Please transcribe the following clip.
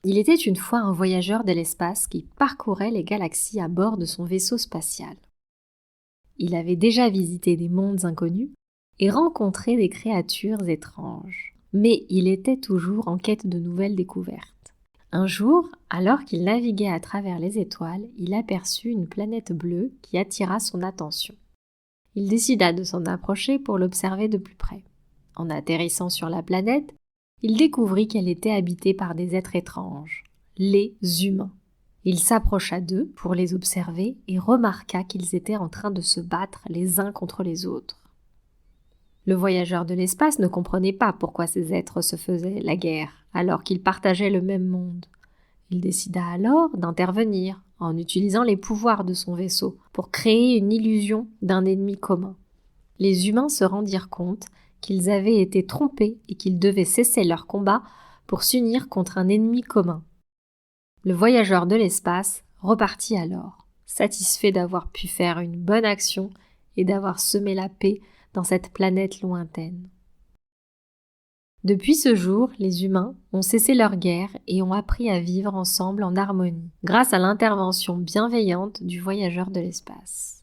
Il était une fois un voyageur de l'espace qui parcourait les galaxies à bord de son vaisseau spatial. Il avait déjà visité des mondes inconnus et rencontré des créatures étranges, mais il était toujours en quête de nouvelles découvertes. Un jour, alors qu'il naviguait à travers les étoiles, il aperçut une planète bleue qui attira son attention. Il décida de s'en approcher pour l'observer de plus près. En atterrissant sur la planète, il découvrit qu'elle était habitée par des êtres étranges, les humains. Il s'approcha d'eux pour les observer et remarqua qu'ils étaient en train de se battre les uns contre les autres. Le voyageur de l'espace ne comprenait pas pourquoi ces êtres se faisaient la guerre alors qu'ils partageaient le même monde. Il décida alors d'intervenir en utilisant les pouvoirs de son vaisseau pour créer une illusion d'un ennemi commun. Les humains se rendirent compte qu'ils avaient été trompés et qu'ils devaient cesser leur combat pour s'unir contre un ennemi commun. Le voyageur de l'espace repartit alors, satisfait d'avoir pu faire une bonne action et d'avoir semé la paix dans cette planète lointaine. Depuis ce jour, les humains ont cessé leur guerre et ont appris à vivre ensemble en harmonie, grâce à l'intervention bienveillante du voyageur de l'espace.